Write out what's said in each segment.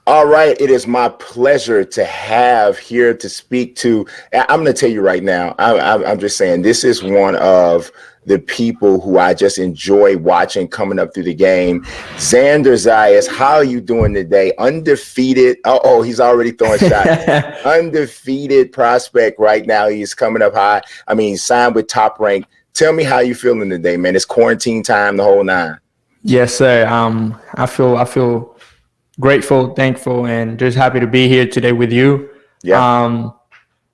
All right, it is my pleasure to have here to speak to. I'm going to tell you right now. I'm just saying this is one of the people who I just enjoy watching coming up through the game. Xander Zayas, how are you doing today? Undefeated. Oh, he's already throwing shots. Undefeated prospect right now. He's coming up high. I mean, he signed with Top Rank. Tell me how you feeling today, man. It's quarantine time, the whole nine. Yes, sir. I feel grateful, thankful, and just happy to be here today with you. Yeah.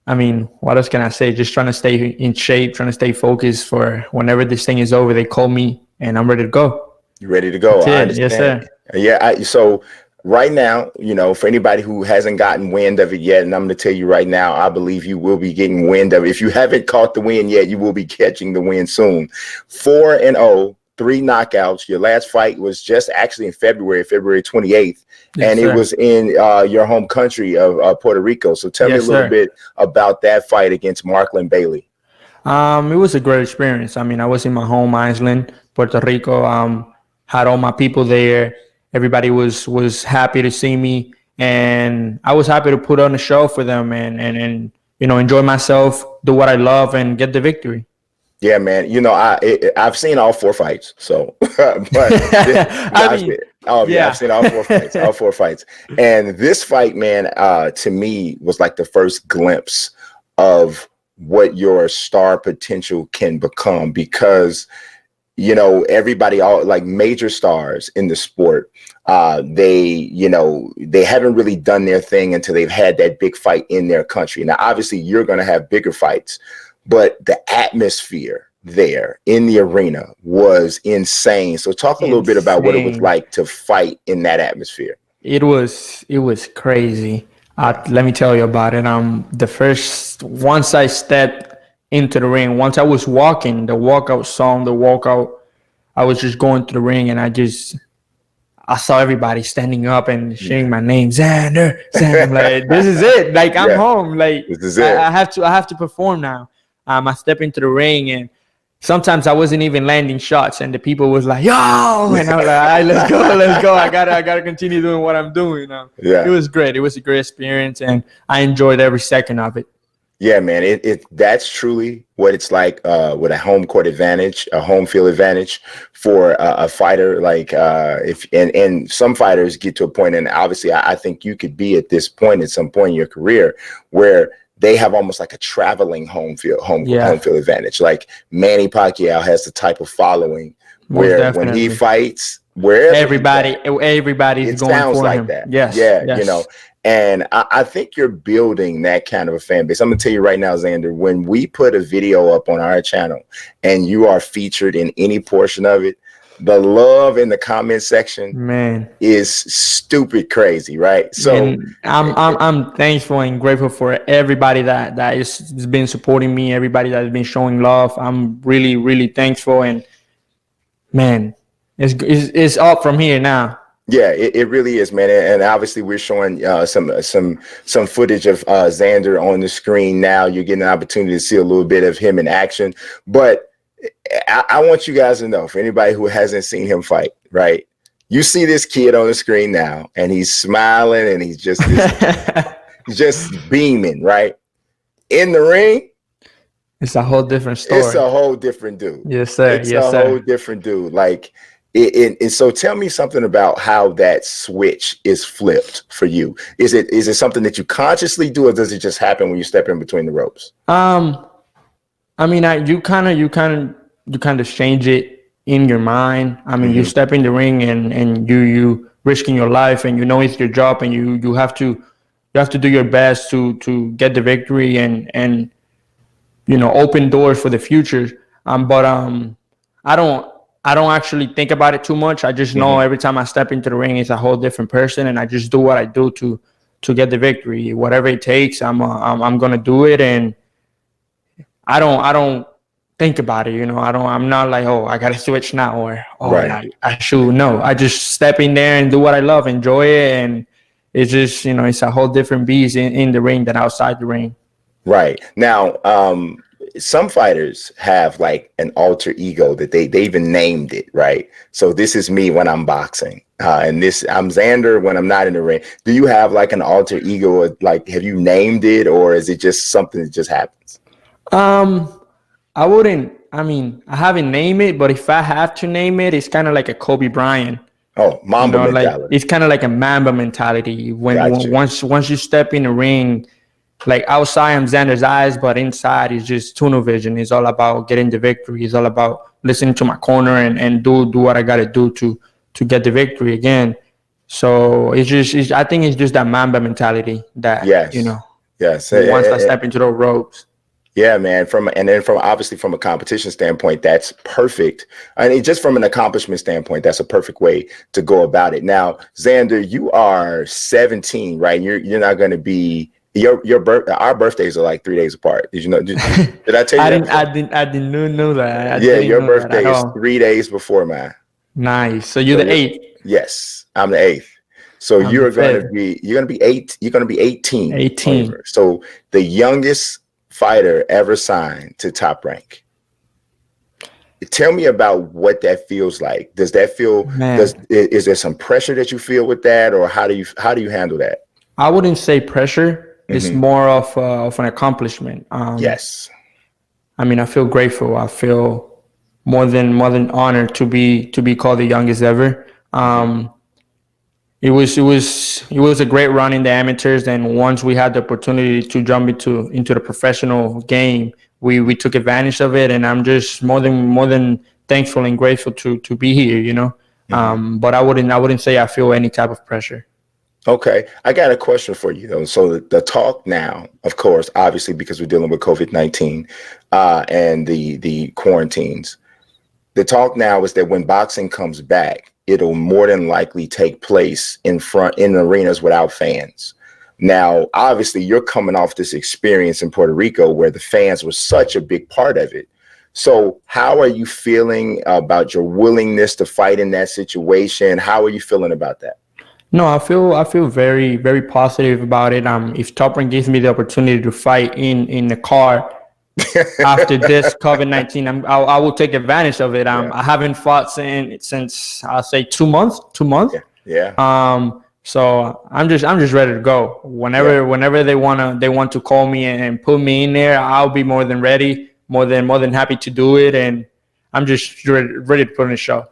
I mean, what else can I say? Just trying to stay in shape, trying to stay focused for whenever this thing is over, they call me and I'm ready to go. You ready to go? That's I it. understand. Yes, sir. Yeah. So right now, for anybody who hasn't gotten wind of it yet, and I'm going to tell you right now, I believe you will be getting wind of it. If you haven't caught the wind yet, you will be catching the wind soon. 4-0, 3 knockouts. Your last fight was just actually in February 28th. Yes, and sir. It was in your home country of Puerto Rico. So tell me a Yes, little sir. bit about that fight against Marklin Bailey. It was a great experience. I mean, I was in my home island, Puerto Rico. Had all my people there. Everybody was happy to see me, and I was happy to put on a show for them and enjoy myself, do what I love, and get the victory. Yeah, man. I've seen all 4 fights. So, but I've seen all 4 fights, all 4 fights. And this fight, man, to me was like the first glimpse of what your star potential can become, because everybody, all like major stars in the sport, they haven't really done their thing until they've had that big fight in their country. Now, obviously, you're going to have bigger fights, but the atmosphere there in the arena was insane. So talk a little bit about what it was like to fight in that atmosphere. It was crazy. Let me tell you about it. Once I stepped into the ring, once I was walking, the walkout, I was just going to the ring, and I saw everybody standing up and sharing my name, Xander. I'm like, this is it. Like, I'm home. Like, this is it. I have to perform now. I step into the ring, and sometimes I wasn't even landing shots, and the people was like, "Yo!" and I was like, "All right, let's go. I gotta continue doing what I'm doing." It was great. It was a great experience, and I enjoyed every second of it. Yeah, man. That's truly what it's like with a home court advantage, a home field advantage for a fighter. Like and some fighters get to a point, and obviously, I think you could be at this point at some point in your career where they have almost like a traveling home field advantage. Like Manny Pacquiao has the type of following where when he fights, wherever everybody's going for like him. That. Yes. Yeah. And I think you're building that kind of a fan base. I'm gonna tell you right now, Xander, when we put a video up on our channel and you are featured in any portion of it, the love in the comment section, man, is stupid crazy, right? So and I'm thankful and grateful for everybody that has been supporting me, everybody that has been showing love. I'm really, really thankful, and man, it's up from here now. Yeah, it really is, man. And obviously, we're showing some footage of Xander on the screen now. You're getting an opportunity to see a little bit of him in action, but I want you guys to know, for anybody who hasn't seen him fight, right? You see this kid on the screen now, and he's smiling, and he's just beaming, right? In the ring, it's a whole different story. It's a whole different dude. Yes, sir. It's a whole different dude. Like, so tell me something about how that switch is flipped for you. Is it something that you consciously do, or does it just happen when you step in between the ropes? I mean, you kind of change it in your mind. I mean, you step in the ring and you risking your life, and it's your job, and you have to do your best to get the victory and open doors for the future. But I don't actually think about it too much. I just know every time I step into the ring, it's a whole different person, and I just do what I do to get the victory. Whatever it takes, I'm gonna do it, and I don't think about it. I'm not like, oh, I gotta switch now, or I should. No, I just step in there and do what I love, enjoy it, and it's just it's a whole different beast in the ring than outside the ring. Right now, some fighters have like an alter ego that they even named it, right? So this is me when I'm boxing, and this I'm Xander when I'm not in the ring. Do you have like an alter ego? Like, have you named it, or is it just something that just happens? I wouldn't. I mean, I haven't named it, but if I have to name it, it's kind of like a Kobe Bryant. Oh, Mamba Like mentality. it's kind of like a Mamba mentality. When Gotcha. once you step in the ring, like outside I'm Xander Zayas, but inside is just tunnel vision. It's all about getting the victory. It's all about listening to my corner and do what I gotta do to get the victory again. So I think it's just that Mamba mentality that Yes. Yes. once I step into those ropes. Yeah, man. From obviously from a competition standpoint, that's perfect. And just from an accomplishment standpoint, that's a perfect way to go about it. Now, Xander, you are 17, right? You're not going to be our birthdays are like 3 days apart. Did you know? Did I tell you that? I didn't know that. I Yeah, didn't your know that birthday at is all. 3 days before mine. Nice. So you're So the eighth. yes, I'm the eighth. So I'm the fifth. you're gonna be eight. You're gonna be 18. 18. So the youngest fighter ever signed to Top Rank. Tell me about what that feels like. Does that feel? Man, Is there some pressure that you feel with that, or how do you handle that? I wouldn't say pressure. It's more of an accomplishment. Yes. I mean, I feel grateful. I feel more than honored to be called the youngest ever. It was a great run in the amateurs, and once we had the opportunity to jump into the professional game, we took advantage of it, and I'm just more than thankful and grateful to be here. But I wouldn't say I feel any type of pressure. Okay, I got a question for you though. So the talk now, of course, obviously because we're dealing with COVID-19 and the quarantines, the talk now is that when boxing comes back, it'll more than likely take place in arenas without fans. Now, obviously, you're coming off this experience in Puerto Rico where the fans were such a big part of it. So how are you feeling about your willingness to fight in that situation? How are you feeling about that? No, I feel very very positive about it. If Top Rank gives me the opportunity to fight in the car after this COVID-19, I will take advantage of it. Yeah. I haven't fought since I'll say 2 months. 2 months. Yeah. So I'm just ready to go. Whenever they want to call me and put me in there, I'll be more than ready, more than happy to do it, and I'm just ready to put in a show.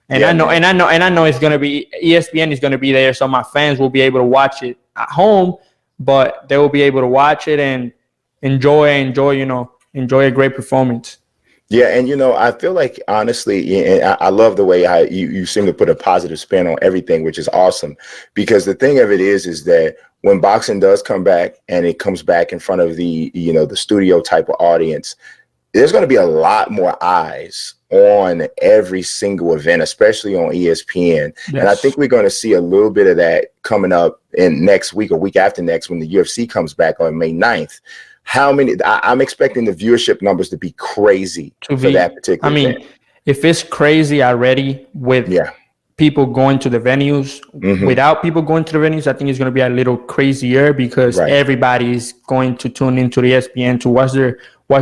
And Yeah, I know it's gonna be ESPN is gonna be there, so my fans will be able to watch it at home, but they will be able to watch it and enjoy a great performance. Yeah, and I feel like honestly, and I love the way how you seem to put a positive spin on everything, which is awesome. Because the thing of it is that when boxing does come back and it comes back in front of the studio type of audience, there's going to be a lot more eyes on every single event, especially on ESPN. Yes. And I think we're going to see a little bit of that coming up in next week or week after next when the UFC comes back on May 9th. I'm expecting the viewership numbers to be crazy for that particular event. If it's crazy already with people going to the venues, without people going to the venues, I think it's going to be a little crazier because everybody's going to tune into the ESPN to watch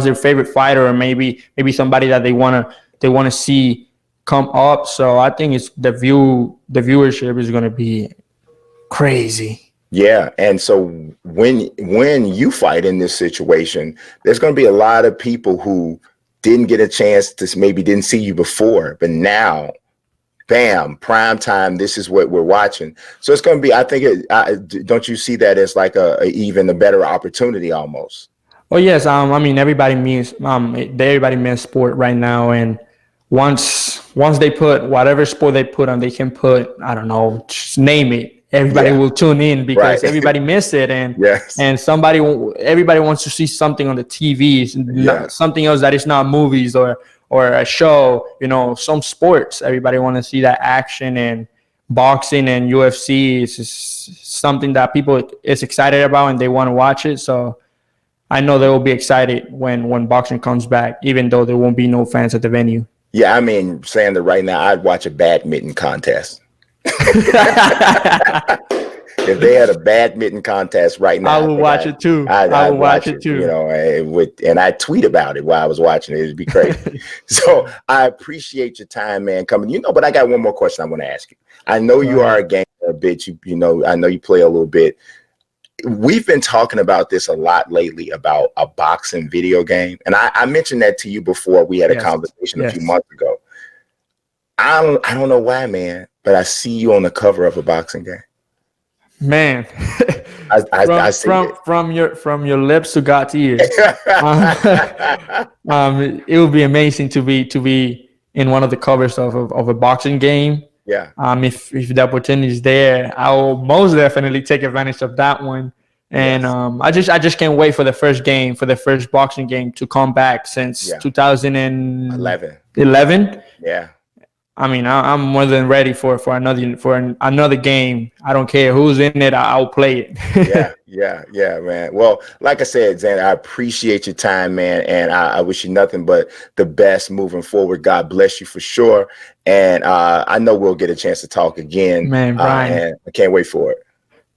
their favorite fighter, or maybe somebody that they want to see come up. So I think the viewership is going to be crazy. Yeah, and so when you fight in this situation, there's going to be a lot of people who didn't get a chance to maybe didn't see you before, but now, bam, prime time. This is what we're watching. So it's going to be. I think. Don't you see that as like even a better opportunity almost? Oh yes. I mean, everybody means sport right now, and once they put whatever sport they put on, they can put, I don't know, just name it. Everybody will tune in because everybody missed it, and everybody wants to see something on the TV, something else that is not movies or a show. Some sports, everybody want to see that action, and boxing and UFC is something that people is excited about and they want to watch it. So I know they will be excited when boxing comes back, even though there won't be no fans at the venue. Yeah, I mean, saying that right now, I'd watch a badminton contest. if they had a badminton contest right now, I will watch it too. I I'd will watch watch it it, too. you know, and I tweet about it while I was watching it. It'd be crazy. So I appreciate your time, man, coming. You know, but I got one more question I want to ask you. I know you are a gamer a bit. You know, I know you play a little bit. We've been talking about this a lot lately about a boxing video game. And I mentioned that to you before we had a conversation a few months ago. I don't know why, man, but I see you on the cover of a boxing game. Man, I see it. From your lips to God's ears. It would be amazing to be in one of the covers of a boxing game. Yeah. If the opportunity is there, I will most definitely take advantage of that one. And I just can't wait for the first boxing game to come back since 2011. Yeah. I mean, I'm more than ready for another game. I don't care who's in it. I'll play it. yeah, man. Well, like I said, Xander, I appreciate your time, man, and I wish you nothing but the best moving forward. God bless you for sure, and I know we'll get a chance to talk again, man. Brian, and I can't wait for it.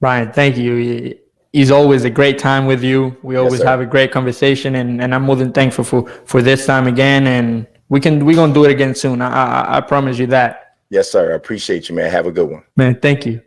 Brian, thank you. It's always a great time with you. We always have a great conversation, and I'm more than thankful for this time again. And we're gonna do it again soon. I promise you that. Yes, sir. I appreciate you, man. Have a good one. Man, thank you.